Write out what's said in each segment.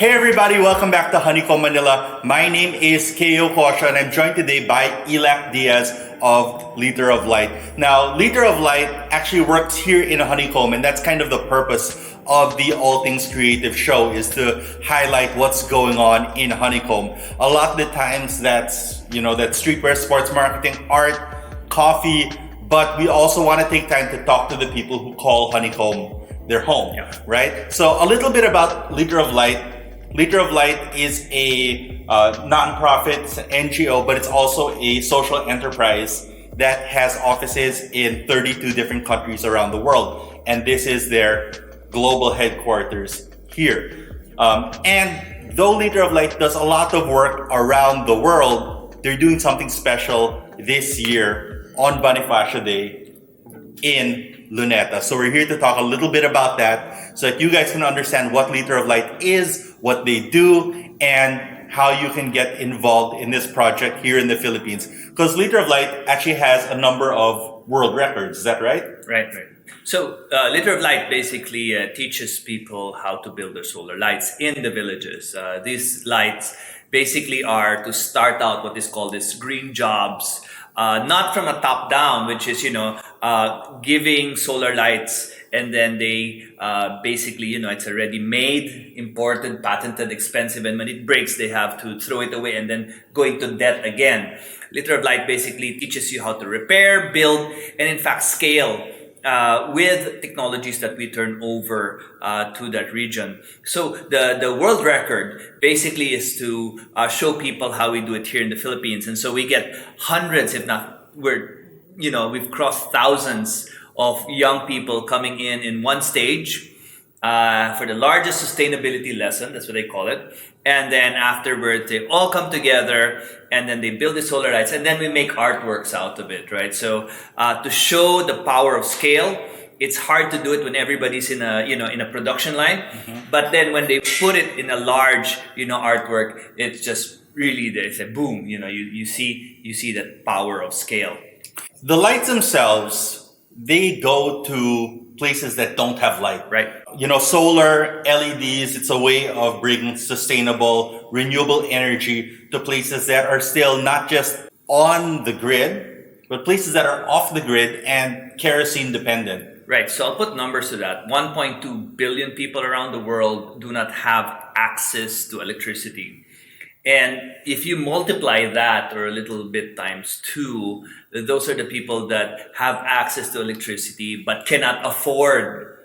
Hey everybody, welcome back to Honeycomb Manila. My name is Kayo Cosio and I'm joined today by Illac Diaz of Liter of Light. Now, Liter of Light actually works here in Honeycomb, and that's kind of the purpose of the All Things Creative show, is to highlight what's going on in Honeycomb. A lot of the times that's streetwear, sports marketing, art, coffee, but we also want to take time to talk to the people who call Honeycomb their home, right? So a little bit about Liter of Light. Liter of Light is a non-profit NGO, but it's also a social enterprise that has offices in 32 different countries around the world. And this is their global headquarters here. And though Liter of Light does a lot of work around the world, they're doing something special this year on Bonifacio Day in Luneta. So we're here to talk a little bit about that so that you guys can understand what Liter of Light is, what they do, and how you can get involved in this project here in the Philippines. Because Liter of Light actually has a number of world records, is that right? Right. So Liter of Light basically teaches people how to build their solar lights in the villages. These lights basically are to start out what is called as green jobs, not from a top down, which is, giving solar lights, and then they basically, it's already made, imported, patented, expensive, and when it breaks, they have to throw it away and then go into debt again. Liter of Light basically teaches you how to repair, build, and in fact scale with technologies that we turn over to that region. So the world record basically is to show people how we do it here in the Philippines. And so we get hundreds, if not, we've crossed thousands of young people coming in one stage for the largest sustainability lesson, that's what they call it. And then afterwards, they all come together and then they build the solar lights, and then we make artworks out of it, right? So to show the power of scale, it's hard to do it when everybody's in a production line. Mm-hmm. But then when they put it in a large, artwork, it's just really, it's a boom. You see that power of scale. The lights themselves, they go to places that don't have light. Right. Solar, LEDs, it's a way of bringing sustainable, renewable energy to places that are still not just on the grid, but places that are off the grid and kerosene dependent. Right. So I'll put numbers to that. 1.2 billion people around the world do not have access to electricity. And if you multiply that or a little bit times 2, those are the people that have access to electricity but cannot afford.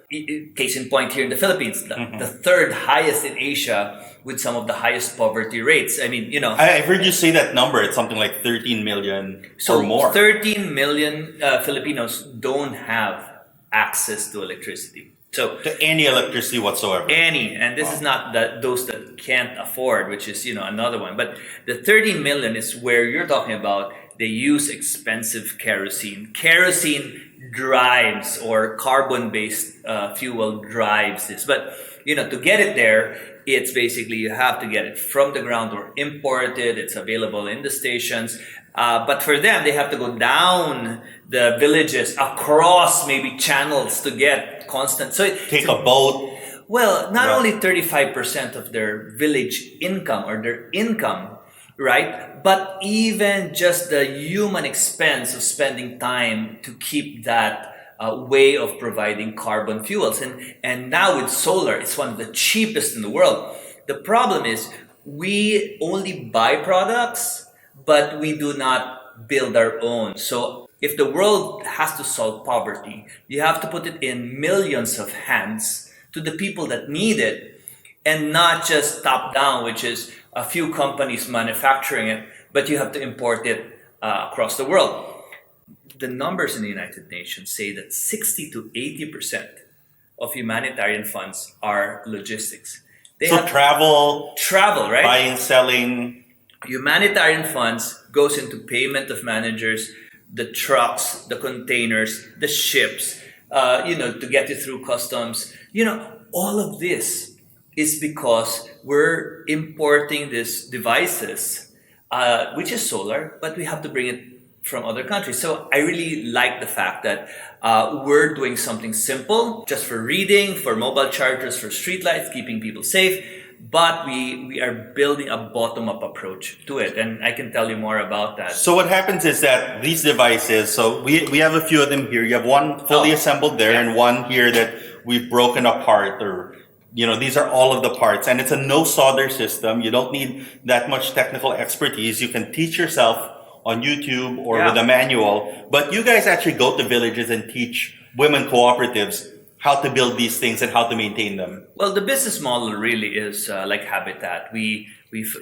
Case in point here in the Philippines, the third highest in Asia with some of the highest poverty rates. I mean, I've heard you say that number. It's something like 13 million or more. 13 million Filipinos don't have access to electricity. So to any electricity whatsoever. And this is not those that can't afford, which is another one. But the 30 million is where you're talking about. They use expensive kerosene. Kerosene drives, or carbon-based fuel drives this. But to get it there, it's basically you have to get it from the ground or imported. It's available in the stations. But for them, they have to go down the villages, across maybe channels to get constant. So take a boat. Well, not only 35% of their village income or their income, right? But even just the human expense of spending time to keep that way of providing carbon fuels. And now with solar, it's one of the cheapest in the world. The problem is we only buy products, but we do not build our own. So if the world has to solve poverty, you have to put it in millions of hands to the people that need it, and not just top down, which is a few companies manufacturing it, but you have to import it across the world. The numbers in the United Nations say that 60 to 80% of humanitarian funds are logistics. Travel, right? Buying, selling. Humanitarian funds goes into payment of managers, the trucks, the containers, the ships, to get you through customs. All of this is because we're importing these devices, which is solar, but we have to bring it from other countries. So I really like the fact that we're doing something simple, just for reading, for mobile chargers, for streetlights, keeping people safe, but we are building a bottom-up approach to it, and I can tell you more about that. So what happens is that these devices, so we have a few of them here. You have one fully assembled there, and one here that we've broken apart, or these are all of the parts, and it's a no solder system. You don't need that much technical expertise. You can teach yourself on YouTube or with a manual, but you guys actually go to villages and teach women cooperatives how to build these things and how to maintain them. Well, the business model really is like Habitat.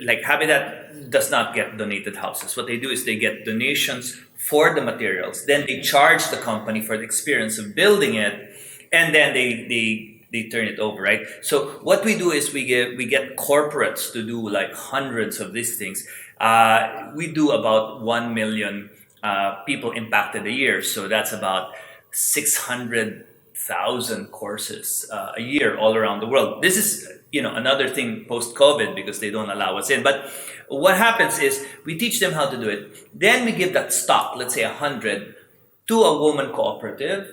Like Habitat does not get donated houses. What they do is they get donations for the materials. Then they charge the company for the experience of building it, and then they turn it over, right? So what we do is we get corporates to do like hundreds of these things. We do about 1 million people impacted a year. So that's about 600,000 courses a year all around the world. This is another thing post-COVID because they don't allow us in. But what happens is we teach them how to do it. Then we give that stock, let's say 100, to a woman cooperative.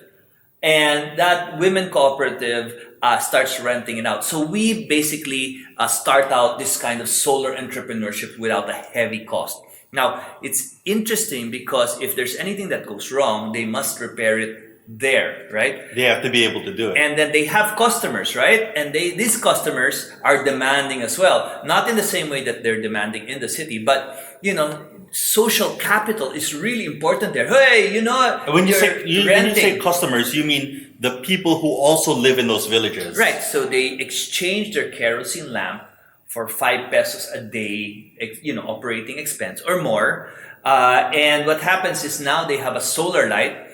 And that women cooperative starts renting it out. So we basically start out this kind of solar entrepreneurship without a heavy cost. Now, it's interesting because if there's anything that goes wrong, they must repair it there, right? They have to be able to do it. And then they have customers, right? And these customers are demanding as well. Not in the same way that they're demanding in the city, but, social capital is really important there. Hey, when you say customers, you mean the people who also live in those villages. Right. So they exchange their kerosene lamp for 5 pesos a day, operating expense or more. And what happens is now they have a solar light,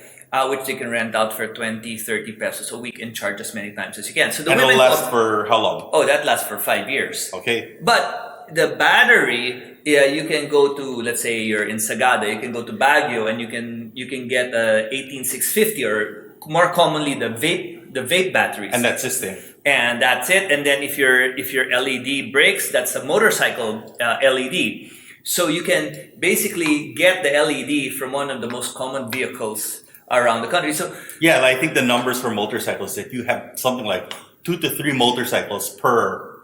which they can rent out for 20, 30 pesos a week and charge as many times as you can. So and it'll last for how long? Oh, that lasts for 5 years. Okay. But the battery, you can go to, let's say you're in Sagada, you can go to Baguio and you can get a 18650 or more commonly the vape batteries. And that's this thing. And that's it. And then if your LED breaks, that's a motorcycle LED. So you can basically get the LED from one of the most common vehicles around the country. So yeah, I think the numbers for motorcycles, that you have something like 2 to 3 motorcycles per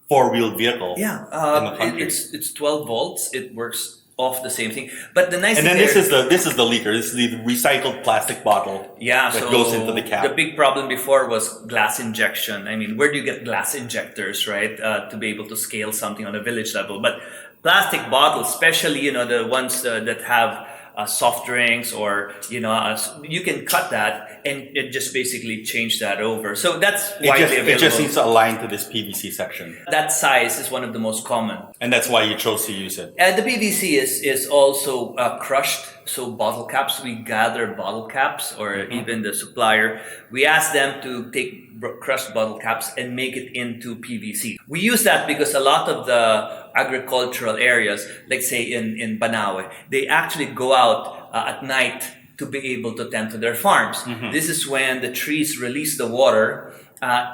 4-wheeled vehicle. Yeah, in the country. it's 12 volts. It works off the same thing. But the nice and thing then this is the leaker. This is the recycled plastic bottle. Yeah, that so goes into the cap. The big problem before was glass injection. I mean, where do you get glass injectors, right, to be able to scale something on a village level? But plastic bottles, especially the ones that have soft drinks or you can cut that and it just basically change that over. So that's widely available. It just needs to align to this PVC section. That size is one of the most common. And that's why you chose to use it. The PVC is also crushed. So bottle caps, we gather bottle caps or even the supplier. We ask them to take crushed bottle caps and make it into PVC. We use that because a lot of the agricultural areas, like say in Banawe, they actually go out at night to be able to tend to their farms. This is when the trees release the water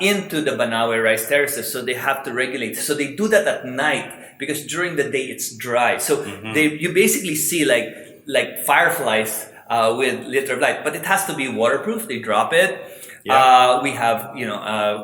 into the Banawe rice terraces, so they have to regulate. So they do that at night because during the day it's dry. So you basically see like fireflies with liter of light, but it has to be waterproof. They drop it. Yeah. We have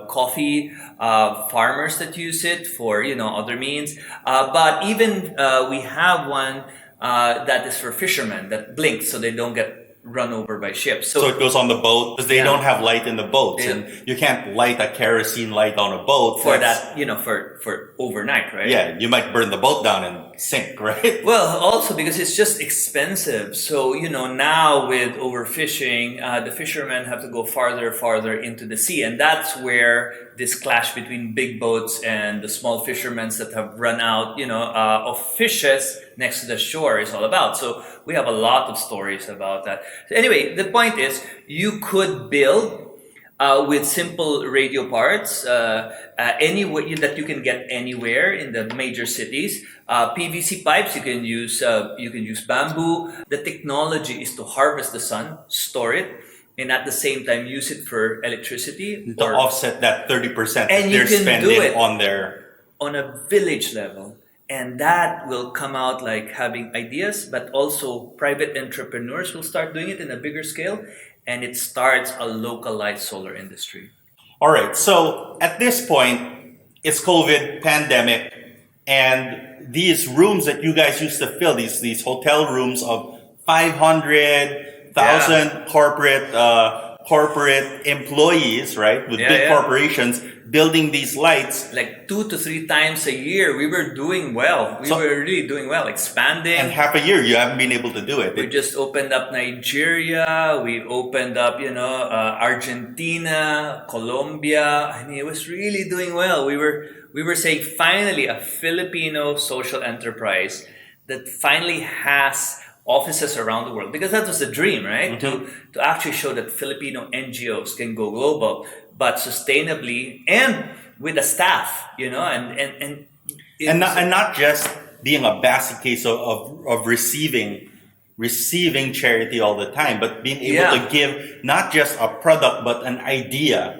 coffee farmers that use it for other means, but even we have one that is for fishermen that blinks so they don't get run over by ships. So it goes on the boat because they don't have light in the boats, and you can't light a kerosene light on a boat for that for overnight, right? Yeah, you might burn the boat down and sink, right? Well, also because it's just expensive. So now with overfishing, the fishermen have to go farther into the sea, and that's where this clash between big boats and the small fishermen that have run out of fishes next to the shore is all about. So we have a lot of stories about that. So anyway, the point is you could build with simple radio parts anywhere that you can get anywhere in the major cities. PVC pipes, you can use bamboo. The technology is to harvest the sun, store it, and at the same time use it for electricity to offset that 30% that and they're spending on a village level. And that will come out like having ideas, but also private entrepreneurs will start doing it in a bigger scale, and it starts a localized solar industry. All right. So at this point, it's COVID pandemic, and these rooms that you guys used to fill, these hotel rooms of 500,000 corporate employees, right, with big corporations building these lights, like 2 to 3 times a year. We were doing well. We were really doing well, expanding. And half a year you haven't been able to do it. We just opened up Nigeria. We opened up, Argentina, Colombia. I mean, it was really doing well. We were saying finally a Filipino social enterprise that finally has offices around the world, because that was the dream, right? To actually show that Filipino NGOs can go global, but sustainably and with the staff, and not just being a basket case of receiving charity all the time, but being able to give not just a product but an idea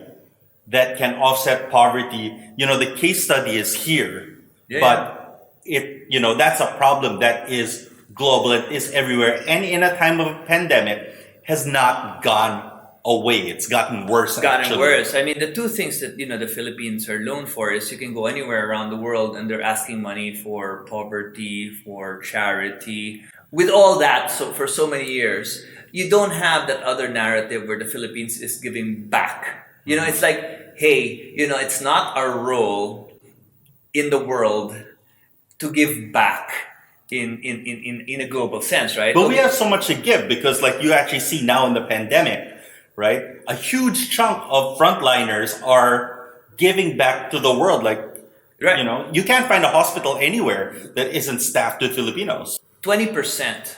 that can offset poverty. The case study is here, but that's a problem that is global. It is everywhere, and in a time of a pandemic has not gone away. It's gotten worse. Worse. I mean, the two things that the Philippines are known for is you can go anywhere around the world and they're asking money for poverty, for charity. With all that, so for so many years, you don't have that other narrative where the Philippines is giving back. It's like, hey, it's not our role in the world to give back in a global sense, right? But we have so much to give, because like you actually see now in the pandemic, right? A huge chunk of frontliners are giving back to the world. Like, you can't find a hospital anywhere that isn't staffed with Filipinos. 20%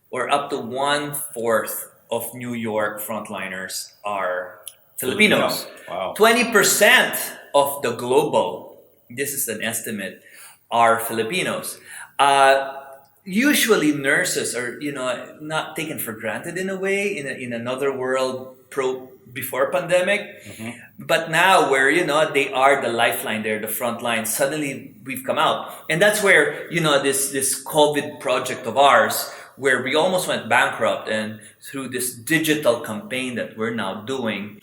or up to 1/4 of New York frontliners are Filipinos. Wow. 20% of the global, this is an estimate, are Filipinos. Usually nurses are, not taken for granted in a way in another world before pandemic. But now where, they are the lifeline, they're the front line, suddenly we've come out. And that's where, this COVID project of ours, where we almost went bankrupt, and through this digital campaign that we're now doing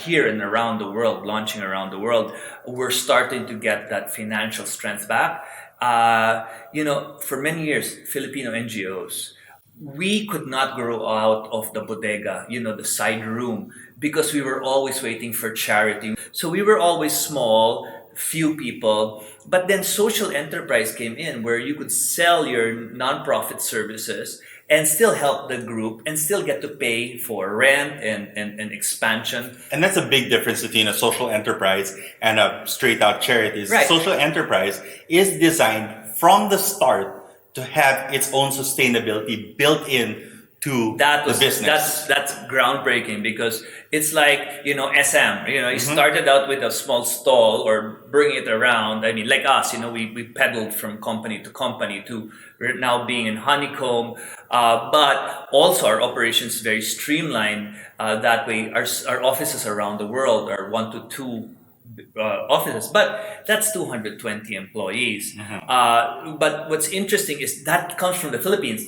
here and around the world, launching around the world, we're starting to get that financial strength back. For many years, Filipino NGOs, we could not grow out of the bodega, the side room, because we were always waiting for charity. So we were always small, few people, but then social enterprise came in where you could sell your nonprofit services and still help the group and still get to pay for rent and expansion. And that's a big difference between a social enterprise and a straight out charity. Right. Social enterprise is designed from the start to have its own sustainability built in to the business. That's groundbreaking, because it's like, SM, you started out with a small stall or bring it around. I mean, like us, we pedaled from company to company to now being in Honeycomb, but also our operations is very streamlined. That way, our offices around the world are 1 to 2 offices, but that's 220 employees. But what's interesting is that comes from the Philippines.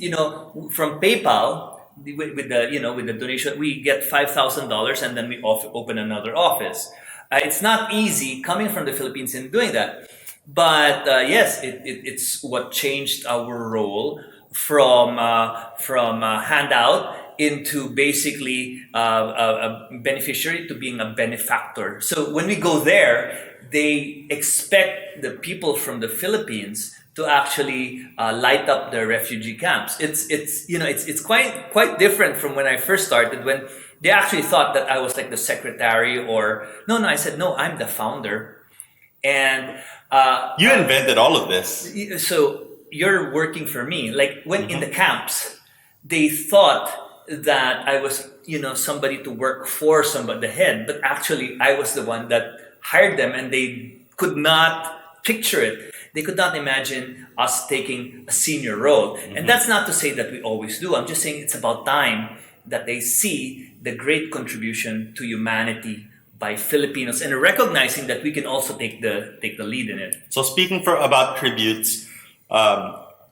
From PayPal, with the donation, we get $5,000 and then we open another office. It's not easy coming from the Philippines and doing that, but yes, it's what changed our role from handout into basically a beneficiary to being a benefactor. So when we go there, they expect the people from the Philippines to actually light up the refugee camps. It's quite different from when I first started, when they actually thought that I was like the secretary or no, I said no, I'm the founder, and you invented all of this. So you're working for me. Like when in the camps, they thought that I was, somebody to work for somebody, the head, but actually I was the one that hired them, and they could not picture it. They could not imagine us taking a senior role. And that's not to say that we always do. I'm just saying it's about time that they see the great contribution to humanity by Filipinos and recognizing that we can also take the lead in it. So speaking about tributes,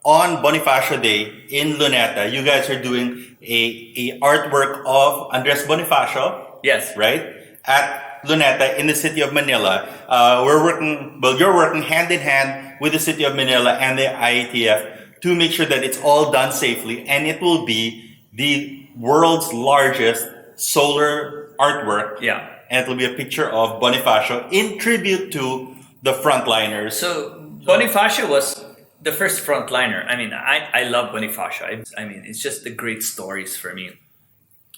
on Bonifacio Day in Luneta, you guys are doing a artwork of Andres Bonifacio. Yes. Right? At Luneta in the city of Manila. You're working hand in hand with the city of Manila and the IATF to make sure that it's all done safely, and it will be the world's largest solar artwork. Yeah. And it will be a picture of Bonifacio in tribute to the frontliners. So Bonifacio was the first frontliner. I mean, I love Bonifacio. I mean, it's just the great stories for me.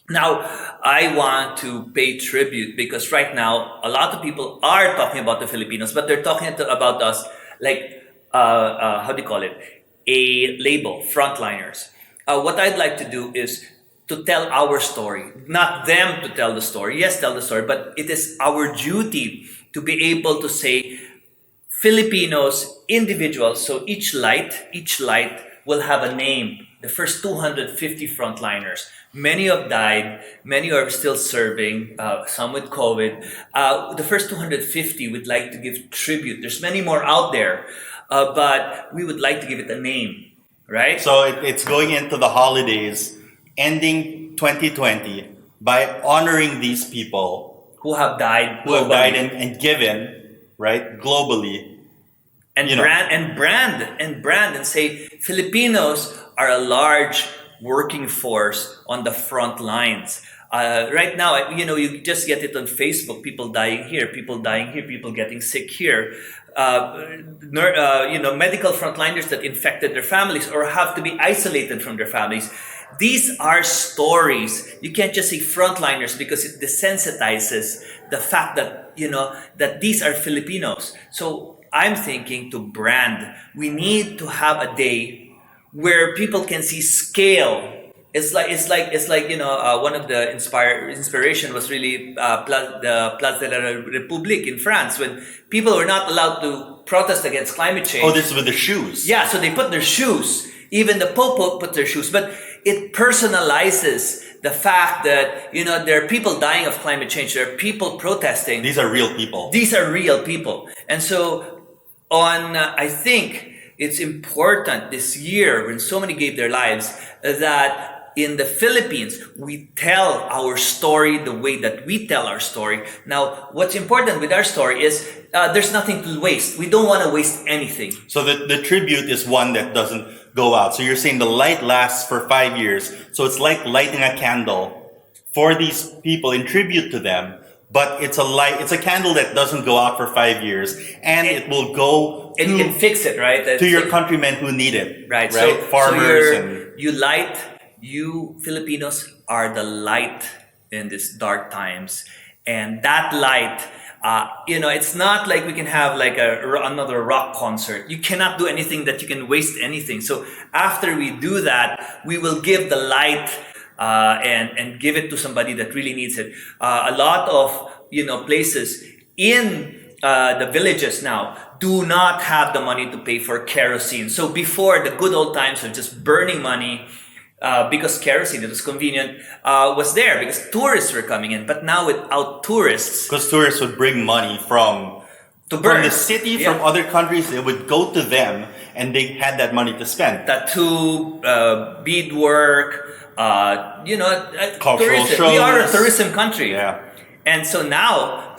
Now, I want to pay tribute because right now, a lot of people are talking about the Filipinos, but they're talking about us like, how do you call it? A label, frontliners. What I'd like to do is to tell our story, not them to tell the story. Yes, tell the story, but it is our duty to be able to say Filipinos, individuals. So each light will have a name. The first 250 frontliners. Many have died. Many are still serving. Some with COVID. The first 250 would like to give tribute. There's many more out there, but we would like to give it a name, right? So it's going into the holidays, ending 2020 by honoring these people who have died, who have died and given, right, globally. And brand and say Filipinos are a large working force on the front lines. Right now, you just get it on Facebook. People dying here, people getting sick here. Medical frontliners that infected their families or have to be isolated from their families. These are stories. You can't just say frontliners because it desensitizes the fact that that these are Filipinos. So I'm thinking to brand. We need to have a day where people can see scale. It's like one of the inspiration was really the Place de la République in France when people were not allowed to protest against climate change. Oh, this is with the shoes. Yeah, so they put their shoes. Even the Pope put their shoes, but it personalizes the fact that there are people dying of climate change. There are people protesting. These are real people. These are real people, and so I think it's important this year when so many gave their lives that in the Philippines we tell our story the way that we tell our story. Now, what's important with our story is there's nothing to waste. We don't want to waste anything. So the tribute is one that doesn't go out. So you're saying the light lasts for 5 years. So it's like lighting a candle for these people in tribute to them. But it's a candle that doesn't go out for 5 years, and it will go and can fix it, right? to your countrymen who need it, right? So, farmers you Filipinos are the light in these dark times, and that light, it's not like we can have like another rock concert. You cannot do anything that you can waste anything. So after we do that, we will give the light. And give it to somebody that really needs it. A lot of places in the villages now do not have the money to pay for kerosene. So before, the good old times of just burning money because kerosene, it was convenient, was there because tourists were coming in. But now without tourists, because tourists would bring money from the city, from other countries, it would go to them, and they had that money to spend. Tattoo, beadwork. Cultural tourism. shows. We are a tourism country. Yeah. And so now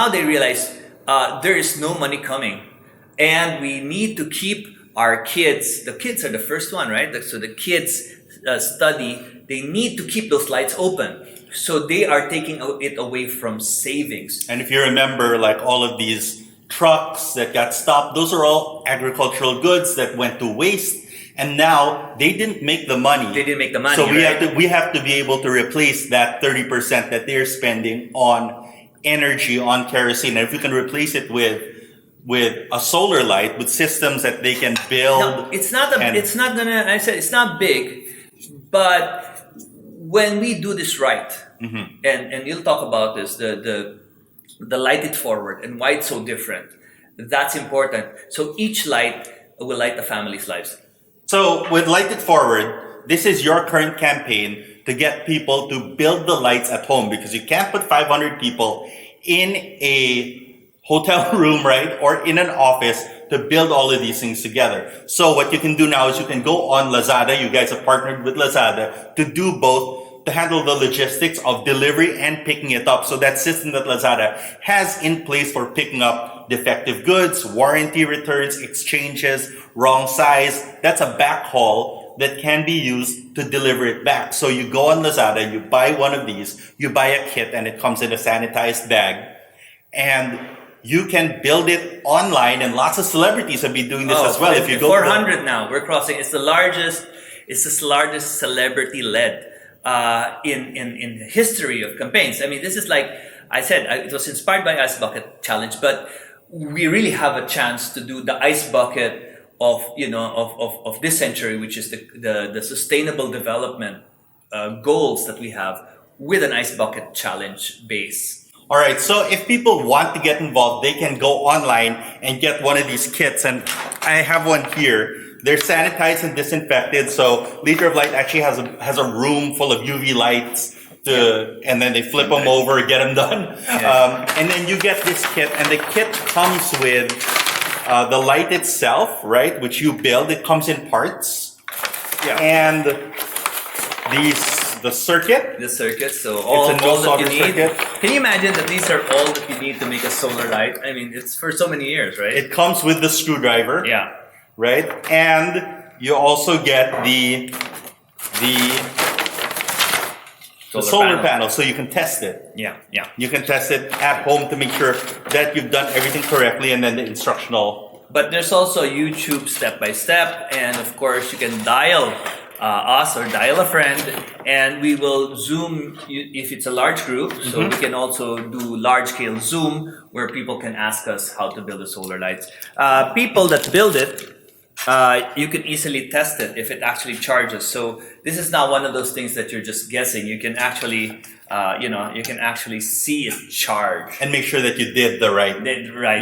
they realize there is no money coming. And we need to keep our kids. The kids are the first one, right? So the kids study. They need to keep those lights open. So they are taking it away from savings. And if you remember, like all of these trucks that got stopped, those are all agricultural goods that went to waste. And now they didn't make the money. They didn't make the money. So right? we have to be able to replace that 30% that they're spending on energy, on kerosene. And if we can replace it with a solar light, with systems that they can build. No, it's not big, but when we do this right, and you'll talk about this, the light it forward and why it's so different. That's important. So each light will light the family's lives. So with Light It Forward, this is your current campaign to get people to build the lights at home, because you can't put 500 people in a hotel room, right? Or in an office to build all of these things together. So what you can do now is you can go on Lazada. You guys have partnered with Lazada to do both to handle the logistics of delivery and picking it up. So that system that Lazada has in place for picking up defective goods, warranty returns, exchanges, wrong size, that's a backhaul that can be used to deliver it back. So you go on Lazada, you buy one of these, you buy a kit and it comes in a sanitized bag, and you can build it online, and lots of celebrities have been doing this as well. If you go 400 now, we're crossing. It's the largest celebrity-led in the history of campaigns. I mean, this is like I said, it was inspired by Ice Bucket Challenge, but we really have a chance to do the Ice Bucket of this century, which is the sustainable development goals that we have with an Ice Bucket Challenge base. All right, so if people want to get involved, they can go online and get one of these kits. And I have one here. They're sanitized and disinfected. So Liter of Light actually has a room full of UV lights and then they flip them over, get them done. And then you get this kit, and the kit comes with the light itself, right, which you build. It comes in parts. Yeah. And the circuit. The circuit, so all that you need. Circuit. Can you imagine that these are all that you need to make a solar light? I mean, it's for so many years, right? It comes with the screwdriver. Yeah. Right? And you also get the solar panel, so you can test it. Yeah. You can test it at home to make sure that you've done everything correctly, and then the instructional. But there's also YouTube step-by-step, and of course you can dial us or dial a friend, and we will Zoom if it's a large group. So we can also do large-scale Zoom where people can ask us how to build the solar lights. People that build it, you can easily test it if it actually charges. So this is not one of those things that you're just guessing. You can actually, you can actually see it charge And make sure that you did the right.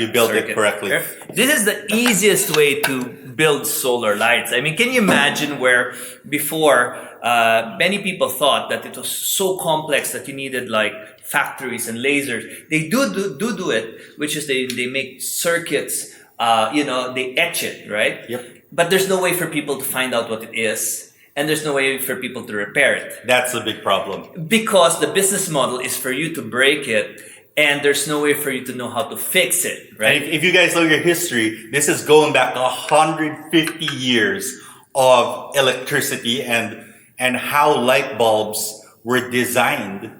You built circuit. it correctly. This is the easiest way to build solar lights. I mean, can you imagine where before many people thought that it was so complex that you needed like factories and lasers. They do it, which is they make circuits. They etch it, right? Yep. But there's no way for people to find out what it is, and there's no way for people to repair it. That's a big problem. Because the business model is for you to break it, and there's no way for you to know how to fix it, right? And if you guys know your history, this is going back 150 years of electricity and how light bulbs were designed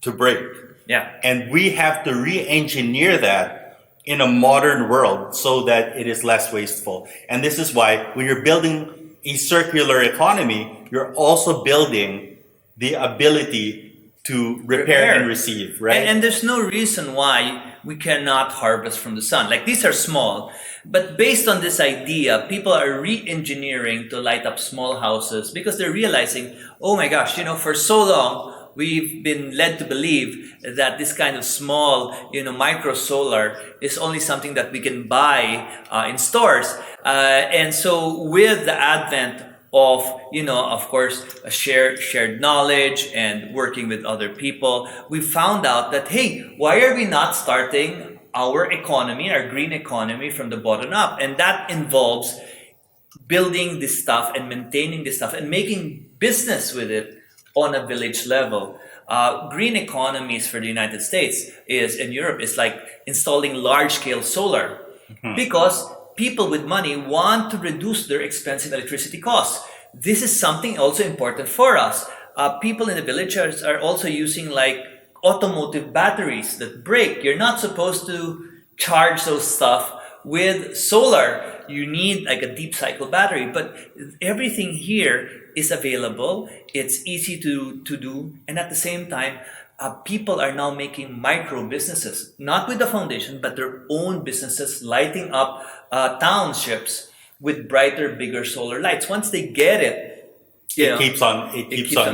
to break. Yeah. And we have to re-engineer that in a modern world so that it is less wasteful. And this is why when you're building a circular economy, you're also building the ability to repair and receive, right? And there's no reason why we cannot harvest from the sun. Like, these are small, but based on this idea, people are re-engineering to light up small houses because they're realizing, oh my gosh, for so long, we've been led to believe that this kind of small, micro solar is only something that we can buy in stores. And so with the advent of, of course, a shared knowledge and working with other people, we found out that, hey, why are we not starting our economy, our green economy from the bottom up? And that involves building this stuff and maintaining this stuff and making business with it on a village level. Green economies for the United States in Europe is like installing large-scale solar because people with money want to reduce their expensive electricity costs. This is something also important for us. People in the villages are also using like automotive batteries that break. You're not supposed to charge those stuff with solar. You need like a deep cycle battery, but everything here is available. It's easy to do, and at the same time, people are now making micro businesses, not with the foundation, but their own businesses, lighting up townships with brighter, bigger solar lights. Once they get it, it keeps on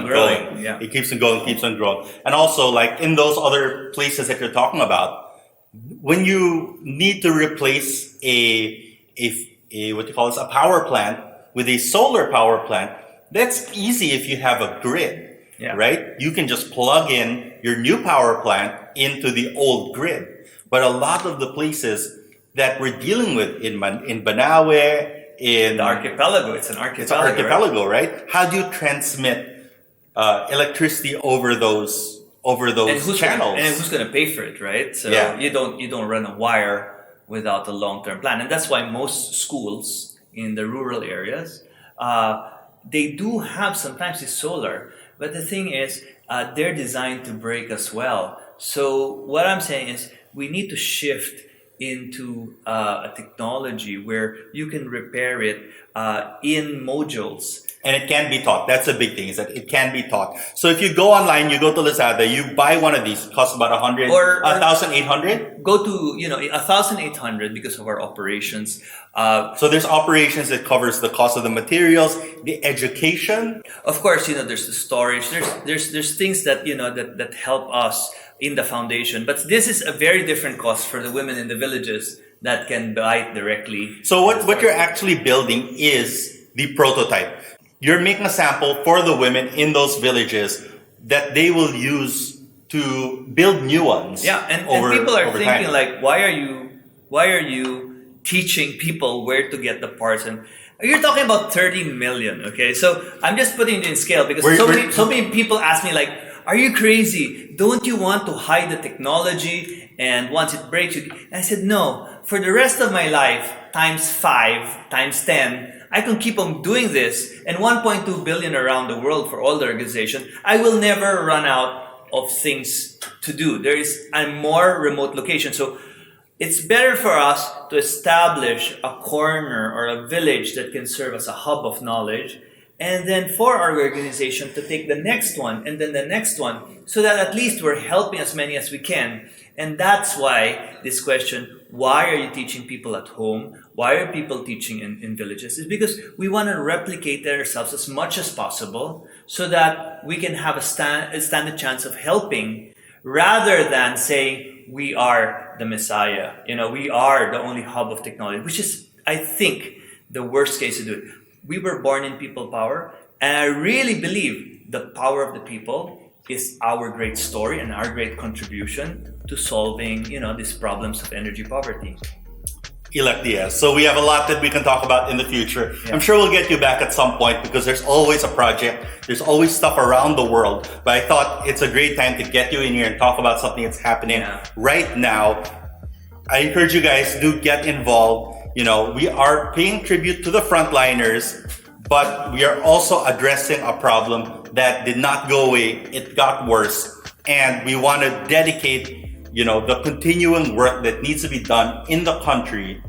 growing. Yeah. It keeps on going, keeps on growing. And also, like in those other places that you're talking about, when you need to replace a power plant with a solar power plant, that's easy if you have a grid, right? You can just plug in your new power plant into the old grid. But a lot of the places that we're dealing with in Banawe, in the archipelago, it's an archipelago, right? How do you transmit electricity over those channels. And who's going to pay for it, right? So Yeah. you don't run a wire without a long-term plan, and that's why most schools in the rural areas they do have sometimes it's solar, but the thing is they're designed to break as well. So what I'm saying is we need to shift into a technology where you can repair it in modules. And it can be taught. That's a big thing, is that it can be taught. So if you go online, you go to Lazada, you buy one of these, it costs about 1,800. Go to 1,800 because of our operations. So there's operations that covers the cost of the materials, the education. Of course, there's the storage. There's things that that help us in the foundation. But this is a very different cost for the women in the villages that can buy it directly. So what you're actually building is the prototype. You're making a sample for the women in those villages that they will use to build new ones. Yeah, and people are thinking time. like, why are you teaching people where to get the parts? And you're talking about 30 million, okay? So I'm just putting it in scale because so many people ask me like, are you crazy? Don't you want to hide the technology and once it breaks you? And I said, no, for the rest of my life, times 5, times 10, I can keep on doing this, and 1.2 billion around the world for all the organization. I will never run out of things to do. There is a more remote location. So it's better for us to establish a corner or a village that can serve as a hub of knowledge, and then for our organization to take the next one and then the next one, so that at least we're helping as many as we can. And that's why this question, why are you teaching people at home? Why are people teaching in villages? Is because we want to replicate ourselves as much as possible so that we can have a standard chance of helping, rather than saying we are the Messiah. We are the only hub of technology, which is, I think, the worst case to do it. We were born in people power, and I really believe the power of the people is our great story and our great contribution to solving, these problems of energy poverty. Illac Diaz. So we have a lot that we can talk about in the future. Yeah. I'm sure we'll get you back at some point because there's always a project. There's always stuff around the world. But I thought it's a great time to get you in here and talk about something that's happening right now. I encourage you guys to get involved. We are paying tribute to the frontliners, but we are also addressing a problem that did not go away. It got worse. And we want to dedicate the continuing work that needs to be done in the country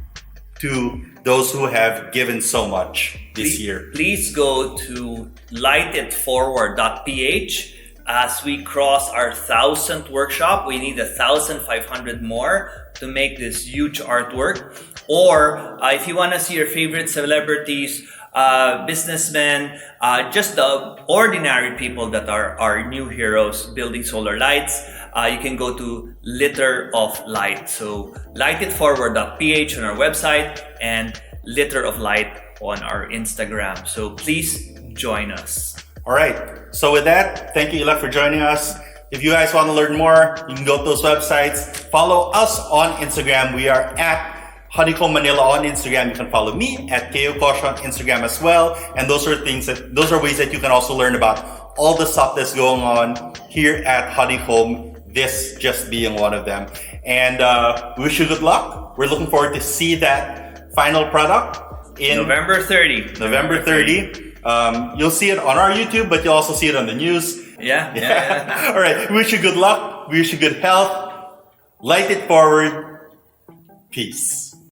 to those who have given so much this year. Please go to lightitforward.ph. As we cross our 1,000th workshop, we need 1,500 more to make this huge artwork. Or if you want to see your favorite celebrities, businessmen, just the ordinary people that are our new heroes building solar lights, you can go to Litter of Light. So lightitforward.ph on our website and Litter of Light on our Instagram. So please join us. All right. So with that, thank you, Illac, for joining us. If you guys want to learn more, you can go to those websites. Follow us on Instagram. We are at HoneycombManila on Instagram. You can follow me at Kayo Cosio on Instagram as well. And those are ways that you can also learn about all the stuff that's going on here at Honeycomb, this just being one of them. And we wish you good luck. We're looking forward to see that final product in November 30. November 30. You'll see it on our YouTube, but you'll also see it on the news. Yeah. All right. We wish you good luck. We wish you good health. Light it forward. Peace.